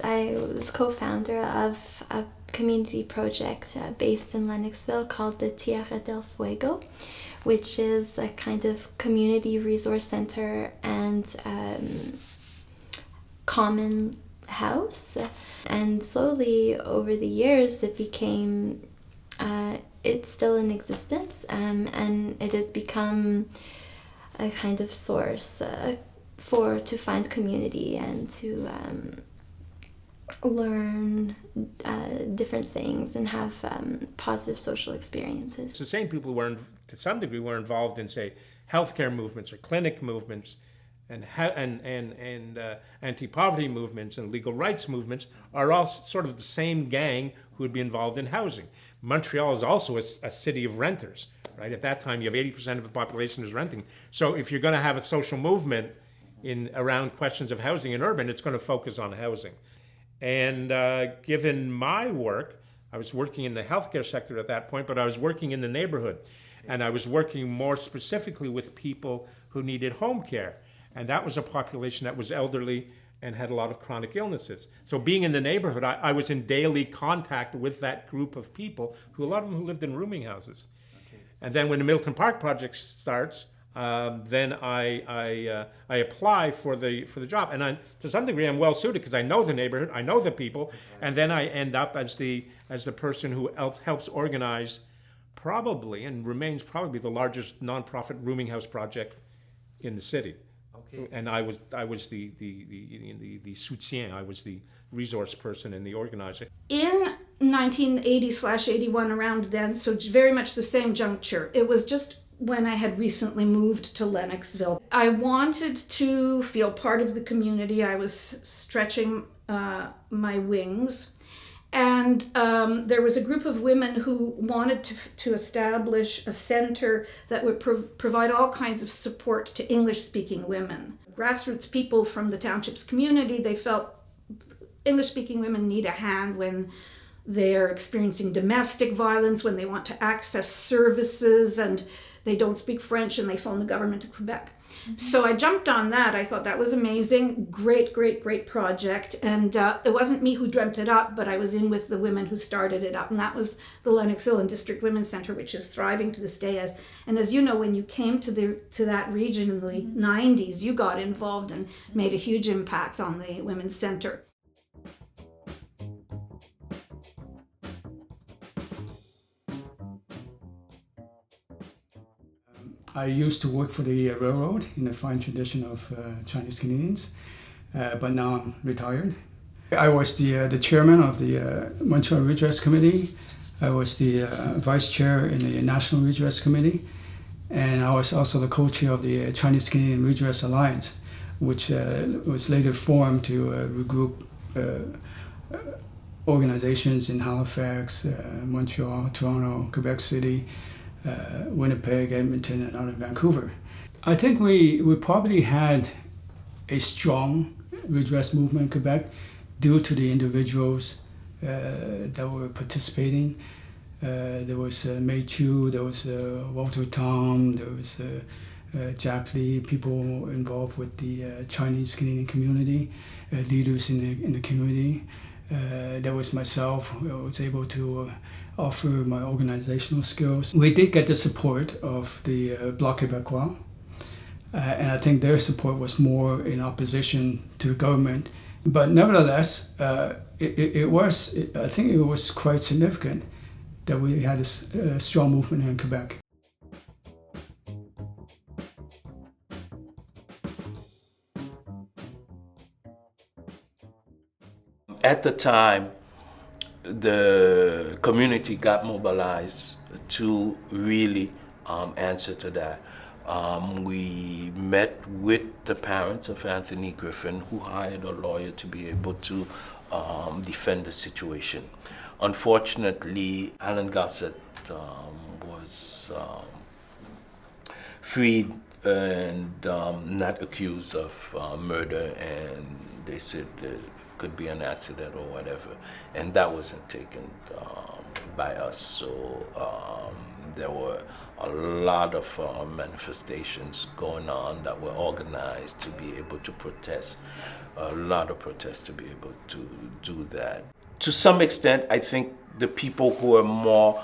I was co-founder of a community project based in Lennoxville called the Tierra del Fuego, which is a kind of community resource center and common house. And slowly over the years it became, it's still in existence, and it has become a kind of source to find community and to learn different things and have positive social experiences. It's the same people who were, to some degree, were involved in, say, healthcare movements or clinic movements and anti-poverty movements and legal rights movements are all sort of the same gang who would be involved in housing. Montreal is also a city of renters, right? At that time, you have 80% of the population is renting. So if you're going to have a social movement around questions of housing and urban, it's going to focus on housing. And given my work, I was working in the healthcare sector at that point, but I was working in the neighborhood. And I was working more specifically with people who needed home care. And that was a population that was elderly and had a lot of chronic illnesses. So being in the neighborhood, I was in daily contact with that group of people, a lot of them who lived in rooming houses. Okay. And then when the Milton Park project starts, then I apply for the job, and to some degree I'm well suited because I know the neighborhood, I know the people, and then I end up as the person who helps organize probably and remains probably the largest nonprofit rooming house project in the city. Okay. And I was the soutien, I was the resource person and the organizer. In 1980/81, around then, so very much the same juncture, it was just when I had recently moved to Lennoxville. I wanted to feel part of the community. I was stretching my wings. And there was a group of women who wanted to establish a center that would provide all kinds of support to English-speaking women. Grassroots people from the township's community, they felt English-speaking women need a hand when they're experiencing domestic violence, when they want to access services and they don't speak French and they phone the government of Quebec. Mm-hmm. So I jumped on that. I thought that was amazing. Great project. And it wasn't me who dreamt it up, but I was in with the women who started it up. And that was the Lennoxville and District Women's Center, which is thriving to this day. And as you know, when you came to that region in the mm-hmm. 90s, you got involved and made a huge impact on the Women's Center. I used to work for the railroad in the fine tradition of Chinese Canadians, but now I'm retired. I was the chairman of the Montreal Redress Committee. I was the vice chair in the National Redress Committee, and I was also the co-chair of the Chinese Canadian Redress Alliance, which was later formed to regroup organizations in Halifax, Montreal, Toronto, Quebec City, Winnipeg, Edmonton, and out in Vancouver. I think we probably had a strong redress movement in Quebec due to the individuals that were participating. There was Mei Chu, there was Walter Tom, there was Jack Lee, people involved with the Chinese Canadian community, leaders in the community. There was myself, I was able to offer my organizational skills. We did get the support of the Bloc Québécois, and I think their support was more in opposition to the government. But nevertheless, I think it was quite significant that we had a strong movement here in Quebec. At the time, the community got mobilized to really answer to that. We met with the parents of Anthony Griffin, who hired a lawyer to be able to defend the situation. Unfortunately, Alan Gossett was freed and not accused of murder, and they said that could be an accident or whatever, and that wasn't taken by us. So there were a lot of manifestations going on that were organized to be able to protest, a lot of protests to be able to do that. To some extent, I think the people who are more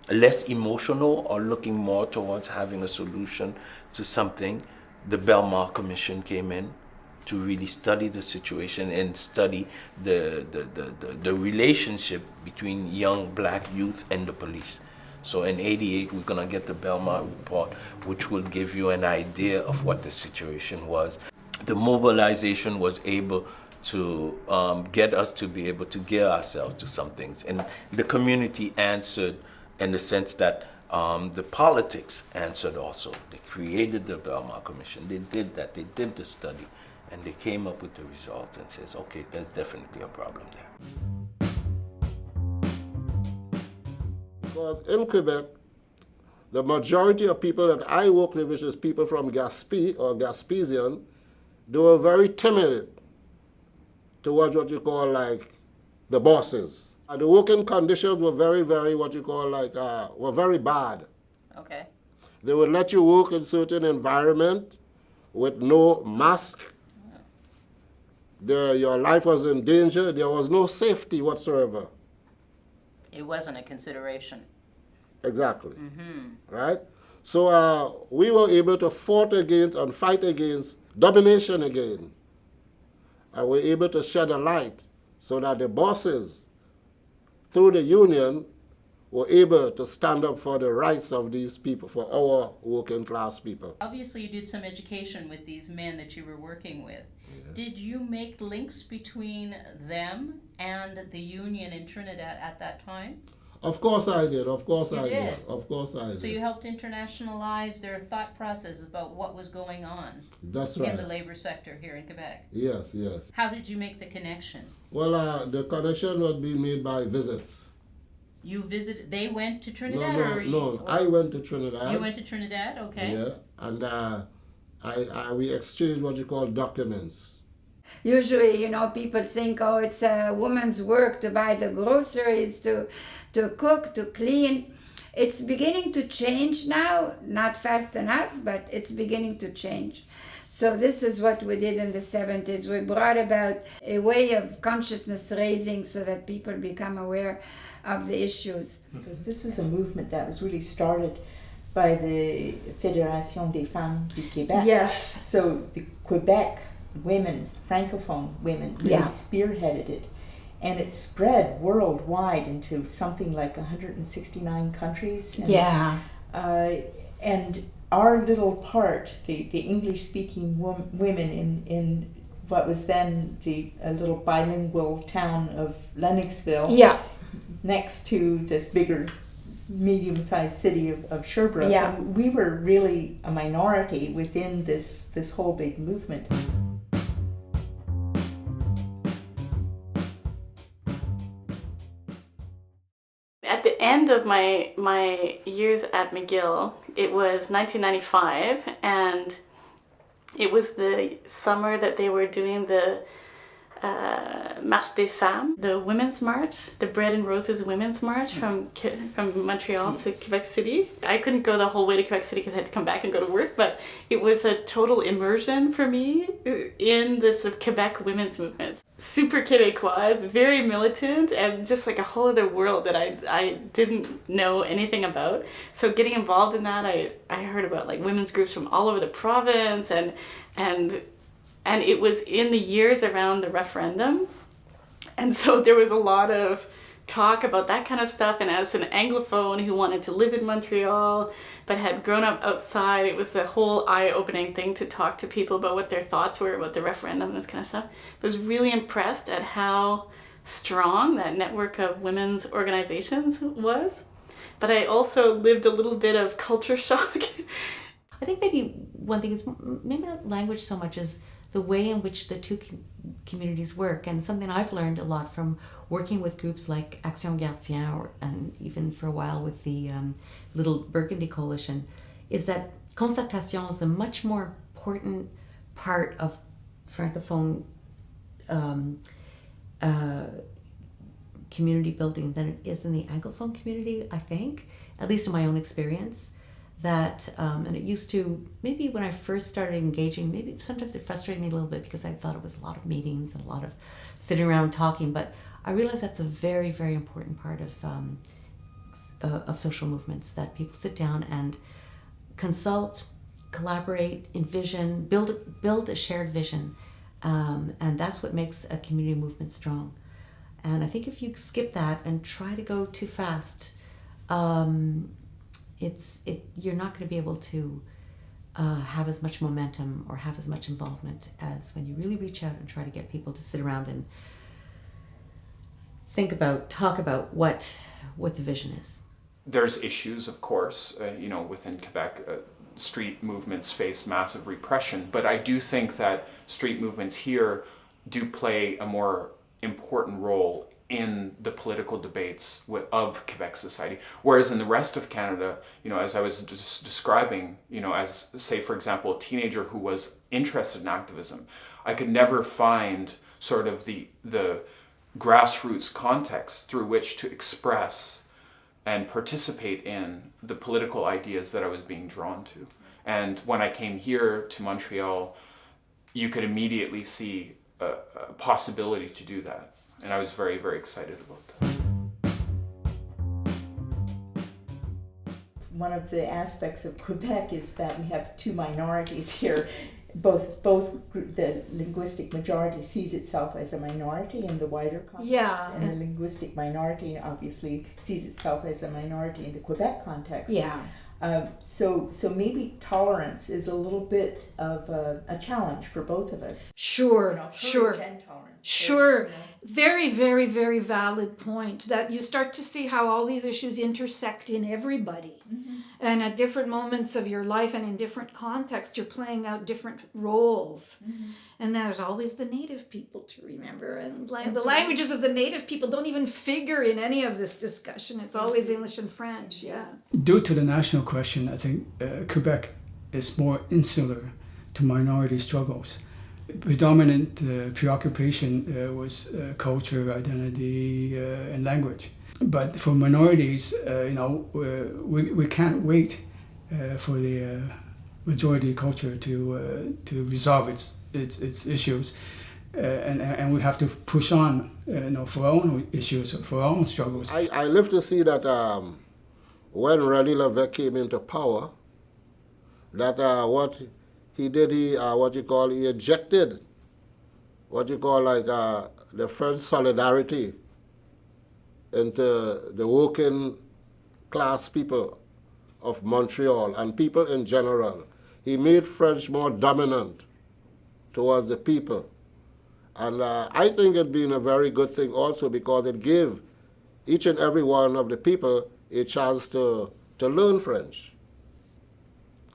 less emotional or looking more towards having a solution to something, the Belmar Commission came in to really study the situation and study the relationship between young black youth and the police. So in '88, we're gonna get the Belmar report, which will give you an idea of what the situation was. The mobilization was able to get us to be able to gear ourselves to some things. And the community answered in the sense that the politics answered also. They created the Belmar Commission. They did that. They did the study. And they came up with the results and says, okay, there's definitely a problem there. Because in Quebec, the majority of people that I work with, which is people from Gaspé or Gaspésian, they were very timid towards what you call like the bosses. The working conditions were very, what you call like, were very bad. Okay. They would let you work in certain environment with no mask. Your life was in danger. There was no safety whatsoever. It wasn't a consideration. Exactly. Right? So we were able to fight against domination again. And we're able to shed a light so that the bosses, through the union, were able to stand up for the rights of these people, for our working class people. Obviously, you did some education with these men that you were working with. Yeah. Did you make links between them and the union in Trinidad at that time? Of course I did. Of course I did. Of course I did. So you helped internationalize their thought process about what was going on. That's right. In the labor sector here in Quebec. Yes, yes. How did you make the connection? Well, the connection was being made by visits. You visited, they went to Trinidad? No, I went to Trinidad. You went to Trinidad, okay. Yeah, and we exchanged what you call documents. Usually, you know, people think, oh, it's a woman's work to buy the groceries, to cook, to clean. It's beginning to change now, not fast enough, but it's beginning to change. So this is what we did in the 70s. We brought about a way of consciousness raising so that people become aware of the issues. Because this was a movement that was really started by the Fédération des Femmes du Québec. Yes. So the Quebec women, Francophone women, really spearheaded it. And it spread worldwide into something like 169 countries. And, and our little part, the English-speaking women in what was then a little bilingual town of Lennoxville, next to this bigger, medium-sized city of Sherbrooke. Yeah. And we were really a minority within this whole big movement. At the end of my years at McGill, it was 1995, and it was the summer that they were doing the Marche des Femmes, the Women's March, the Bread and Roses Women's March from Montreal to Quebec City. I couldn't go the whole way to Quebec City because I had to come back and go to work, but it was a total immersion for me in this Quebec women's movement. Super Québécoise, very militant, and just like a whole other world that I didn't know anything about. So getting involved in that, I heard about like women's groups from all over the province, and it was in the years around the referendum. And so there was a lot of talk about that kind of stuff. And as an Anglophone who wanted to live in Montreal, but had grown up outside, it was a whole eye-opening thing to talk to people about what their thoughts were about the referendum and this kind of stuff. I was really impressed at how strong that network of women's organizations was. But I also lived a little bit of culture shock. I think maybe one thing is maybe not language so much as the way in which the two communities work, and something I've learned a lot from working with groups like Action Gardien and even for a while with the Little Burgundy Coalition, is that concertation is a much more important part of Francophone community building than it is in the Anglophone community, I think, at least in my own experience. That, and it used to, maybe when I first started engaging, maybe sometimes it frustrated me a little bit because I thought it was a lot of meetings and a lot of sitting around talking, but I realized that's a very, very important part of social movements, that people sit down and consult, collaborate, envision, build a shared vision, and that's what makes a community movement strong. And I think if you skip that and try to go too fast, you're not going to be able to have as much momentum or have as much involvement as when you really reach out and try to get people to sit around and talk about what the vision is. There's issues, of course, within Quebec. Street movements face massive repression, but I do think that street movements here do play a more important role in the political debates of Quebec society. Whereas in the rest of Canada, as I was describing, as, say, for example, a teenager who was interested in activism, I could never find sort of the grassroots context through which to express and participate in the political ideas that I was being drawn to. And when I came here to Montreal, you could immediately see a possibility to do that. And I was very, very excited about that. One of the aspects of Quebec is that we have two minorities here. Both the linguistic majority sees itself as a minority in the wider context, and the linguistic minority obviously sees itself as a minority in the Quebec context. So maybe tolerance is a little bit of a challenge for both of us. Sure. And tolerance. Sure. Very, very, very valid point, that you start to see how all these issues intersect in everybody. Mm-hmm. And at different moments of your life and in different contexts, you're playing out different roles. Mm-hmm. And there's always the Native people to remember. And the languages of the Native people don't even figure in any of this discussion. It's always English and French, Due to the national question, I think Quebec is more insular to minority struggles. Predominant preoccupation was culture, identity, and language. But for minorities, we can't wait for the majority culture to resolve its issues, and we have to push on, for our own issues, for our own struggles. I live to see that when René Lévesque came into power, that what he did, he ejected the French solidarity into the working class people of Montreal and people in general. He made French more dominant towards the people. And I think it been a very good thing also, because it gave each and every one of the people a chance to learn French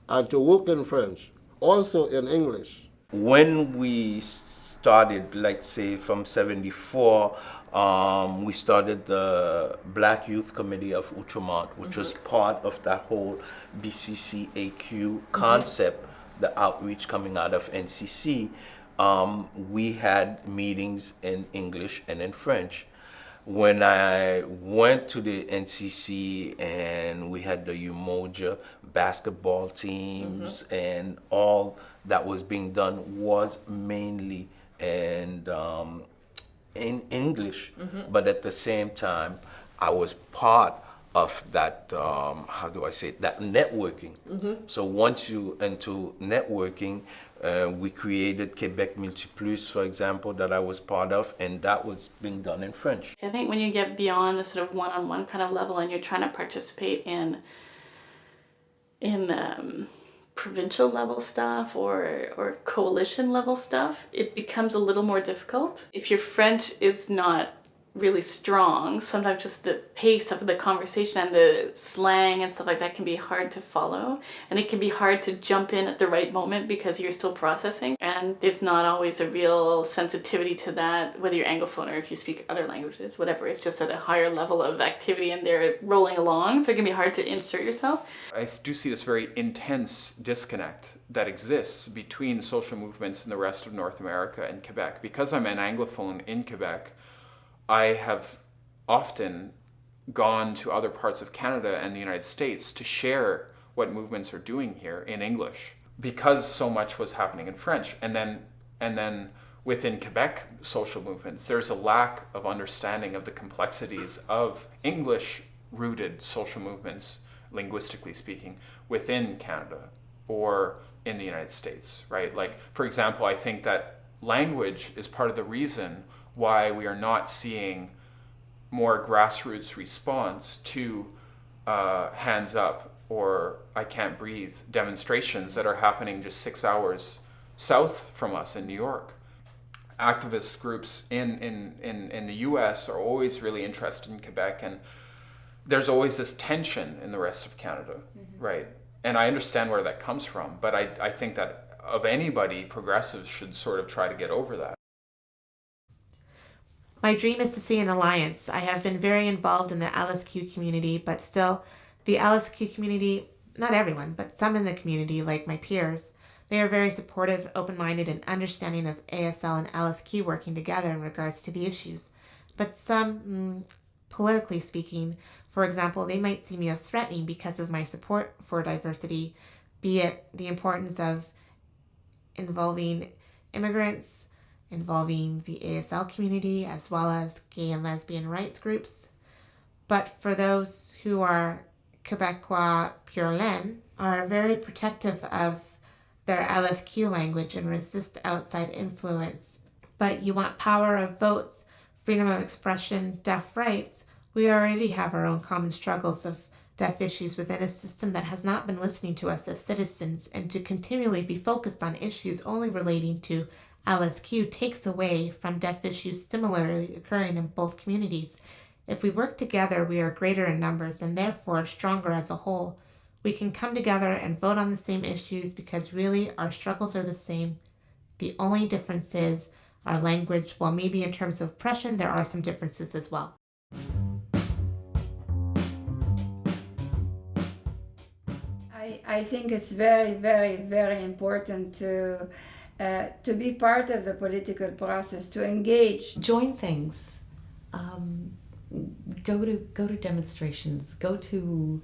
and to work in French, also in English. When we started, like say from 74, we started the Black Youth Committee of Outremont, which was part of that whole BCCAQ concept, the outreach coming out of NCC. We had meetings in English and in French. When I went to the NCC and we had the Umoja basketball teams, and all that was being done was mainly in English, but at the same time, I was part of that, that networking. So once you into networking, we created Québec Multiplus, for example, that I was part of, and that was being done in French. I think when you get beyond the sort of one-on-one kind of level and you're trying to participate in provincial level stuff or coalition level stuff, it becomes a little more difficult. If your French is not really strong, sometimes just the pace of the conversation and the slang and stuff like that can be hard to follow, and it can be hard to jump in at the right moment because you're still processing, and there's not always a real sensitivity to that, whether you're Anglophone or if you speak other languages, whatever. It's just at a higher level of activity and they're rolling along, so it can be hard to insert yourself. I do see this very intense disconnect that exists between social movements in the rest of North America and Quebec. Because I'm an Anglophone in Quebec, I have often gone to other parts of Canada and the United States to share what movements are doing here in English, because so much was happening in French. And then within Quebec social movements, there's a lack of understanding of the complexities of English-rooted social movements, linguistically speaking, within Canada or in the United States, right? Like, for example, I think that language is part of the reason why we are not seeing more grassroots response to hands up or I can't breathe demonstrations that are happening just 6 hours south from us in New York. Activist groups in the US are always really interested in Quebec, and there's always this tension in the rest of Canada, right? And I understand where that comes from, but I think that of anybody, progressives should sort of try to get over that. My dream is to see an alliance. I have been very involved in the LSQ community, but still, the LSQ community, not everyone, but some in the community, like my peers, they are very supportive, open-minded, and understanding of ASL and LSQ working together in regards to the issues. But some, politically speaking, for example, they might see me as threatening because of my support for diversity, be it the importance of involving immigrants, involving the ASL community, as well as gay and lesbian rights groups. But for those who are Quebecois pure laine, are very protective of their LSQ language and resist outside influence. But you want power of votes, freedom of expression, deaf rights. We already have our own common struggles of deaf issues within a system that has not been listening to us as citizens, and to continually be focused on issues only relating to LSQ takes away from deaf issues similarly occurring in both communities. If we work together, we are greater in numbers and therefore stronger as a whole. We can come together and vote on the same issues because really our struggles are the same. The only difference is our language, while maybe in terms of oppression there are some differences as well. I think it's very, very, very important to be part of the political process, to engage. Join things. Go to demonstrations. Go to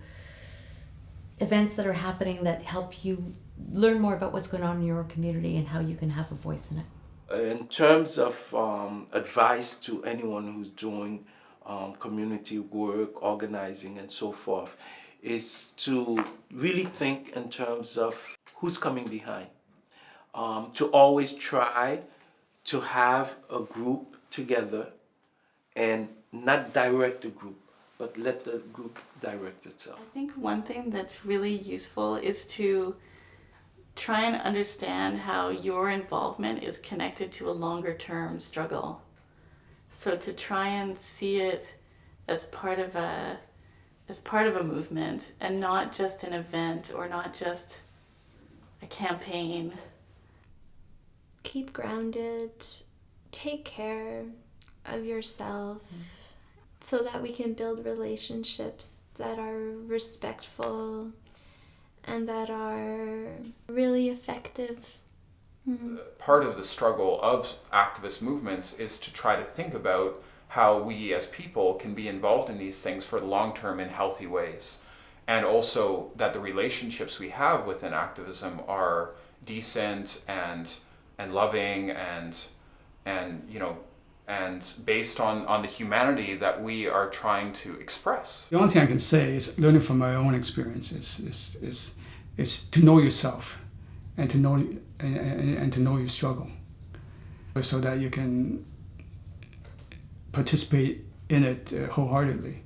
events that are happening that help you learn more about what's going on in your community and how you can have a voice in it. In terms of advice to anyone who's doing community work, organizing, and so forth, is to really think in terms of who's coming behind. To always try to have a group together and not direct the group, but let the group direct itself. I think one thing that's really useful is to try and understand how your involvement is connected to a longer term struggle. So to try and see it as part of a movement and not just an event or not just a campaign. Keep grounded, take care of yourself so that we can build relationships that are respectful and that are really effective. Part of the struggle of activist movements is to try to think about how we as people can be involved in these things for the long term in healthy ways. And also that the relationships we have within activism are decent and loving and based on the humanity that we are trying to express. The only thing I can say is learning from my own experience is to know yourself and to know your struggle, so that you can participate in it wholeheartedly.